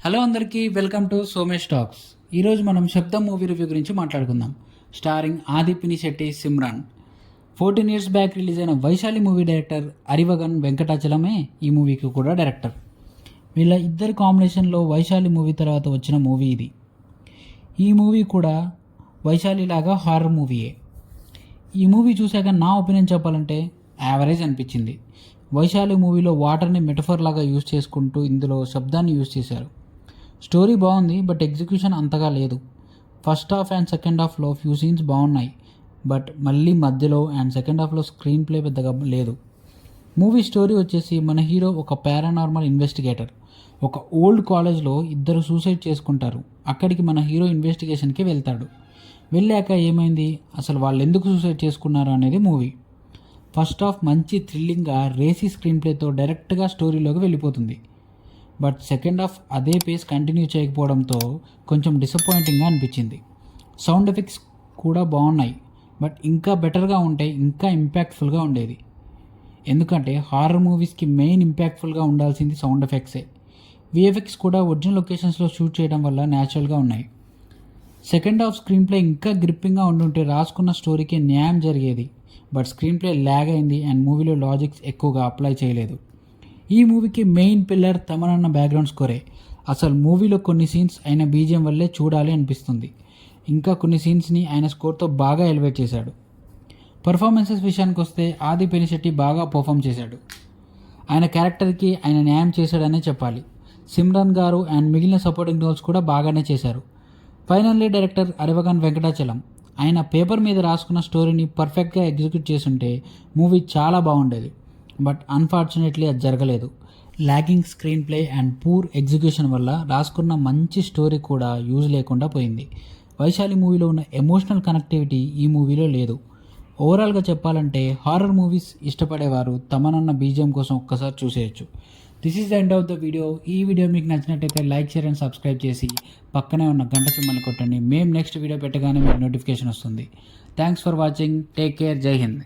Hello అందరికీ welcome to Somesh talks. ఈరోజు మనం శబ్దం మూవీ రివ్యూ గురించి మాట్లాడుకుందాం. Starring Aadhi Pinisetty, Simran. 14 years back release అయిన వైశాలి మూవీ డైరెక్టర్ అరివగన్ వెంకటాచలమే ఈ మూవీకి కూడా డైరెక్టర్. వీళ్ళ ఇద్దరి కాంబినేషన్లో వైశాలి మూవీ తర్వాత వచ్చిన మూవీ ఇది. ఈ మూవీ కూడా వైశాలి లాగా హారర్ మూవీయే. ఈ మూవీ చూశాక నా ఒపీనియన్ చెప్పాలంటే యావరేజ్ అనిపించింది. వైశాలి మూవీలో వాటర్ని మెటఫర్ లాగా యూజ్ చేసుకుంటూ ఇందులో శబ్దాన్ని యూజ్ చేశారు. స్టోరీ బాగుంది, బట్ ఎగ్జిక్యూషన్ అంతగా లేదు. ఫస్ట్ హాఫ్ అండ్ సెకండ్ హాఫ్లో ఫ్యూ సీన్స్ బాగున్నాయి, బట్ మళ్ళీ మధ్యలో అండ్ సెకండ్ హాఫ్లో స్క్రీన్ ప్లే పెద్దగా లేదు. మూవీ స్టోరీ వచ్చేసి మన హీరో ఒక పారానార్మల్ ఇన్వెస్టిగేటర్. ఒక ఓల్డ్ కాలేజ్లో ఇద్దరు సూసైడ్ చేసుకుంటారు. అక్కడికి మన హీరో ఇన్వెస్టిగేషన్కి వెళ్తాడు. వెళ్ళాక ఏమైంది, అసలు వాళ్ళు ఎందుకు సూసైడ్ చేసుకున్నారు అనేది మూవీ. ఫస్ట్ హాఫ్ మంచి థ్రిల్లింగ్గా రేసీ స్క్రీన్ ప్లేతో డైరెక్ట్గా స్టోరీలోకి వెళ్ళిపోతుంది. బట్ సెకండ్ హాఫ్ అదే పేస్ కంటిన్యూ చేయకపోవడంతో కొంచెం డిసప్పాయింటింగ్గా అనిపించింది. సౌండ్ ఎఫెక్ట్స్ కూడా బాగున్నాయి, బట్ ఇంకా బెటర్గా ఉంటే ఇంకా ఇంపాక్ట్ఫుల్గా ఉండేది. ఎందుకంటే హారర్ మూవీస్కి మెయిన్ ఇంపాక్ట్ఫుల్గా ఉండాల్సింది సౌండ్ ఎఫెక్ట్సే. విఎఫ్ఎక్స్ కూడా ఒరిజినల్ లొకేషన్స్లో షూట్ చేయడం వల్ల న్యాచురల్గా ఉన్నాయి. సెకండ్ హాఫ్ స్క్రీన్ ప్లే ఇంకా గ్రిప్పింగ్గా ఉండుంటే రాసుకున్న స్టోరీకి న్యాయం జరిగేది. బట్ స్క్రీన్ ప్లే ల్యాగ్ అయింది అండ్ మూవీలో లాజిక్స్ ఎక్కువగా అప్లై చేయలేదు. ఈ మూవీకి మెయిన్ పిల్లర్ తమనన్న బ్యాక్గ్రౌండ్ స్కోరే. అసలు మూవీలో కొన్ని సీన్స్ ఆయన బీజిఎం వల్లే చూడాలి అనిపిస్తుంది. ఇంకా కొన్ని సీన్స్ని ఆయన స్కోర్తో బాగా ఎలివేట్ చేశాడు. పర్ఫార్మెన్సెస్ విషయానికి వస్తే ఆది పినిశెట్టి బాగా పర్ఫామ్ చేశాడు. ఆయన క్యారెక్టర్కి ఆయన న్యాయం చేశాడనే చెప్పాలి. సిమ్రాన్ గారు అండ్ మిగిలిన సపోర్టింగ్ రోల్స్ కూడా బాగానే చేశారు. Finally director Arivagan Venkatachalam. ఆయన పేపర్ మీద రాసుకున్న స్టోరీని పర్ఫెక్ట్గా ఎగ్జిక్యూట్ చేసుంటే మూవీ చాలా బాగుండేది. బట్ అన్ఫార్చునేట్లీ అది జరగలేదు. Lagging screen play and poor execution వల్ల రాసుకున్న మంచి స్టోరీ కూడా యూజ్ లేకుండా పోయింది. వైశాలి మూవీలో ఉన్న ఎమోషనల్ కనెక్టివిటీ ఈ మూవీలో లేదు. ఓవరాల్గా చెప్పాలంటే హారర్ మూవీస్ ఇష్టపడేవారు తమనన్న బీజిఎం కోసం ఒక్కసారి చూసేయచ్చు. This is the end of the video. ఈ వీడియో మీకు నచ్చినట్టయితే లైక్, షేర్ అండ్ సబ్స్క్రైబ్ చేసి పక్కనే ఉన్న గంట సింబల్ని కొట్టండి. మేము నెక్స్ట్ వీడియో పెట్టగానే మీకు నోటిఫికేషన్ వస్తుంది. Thanks for watching. Take care. జై హింద్.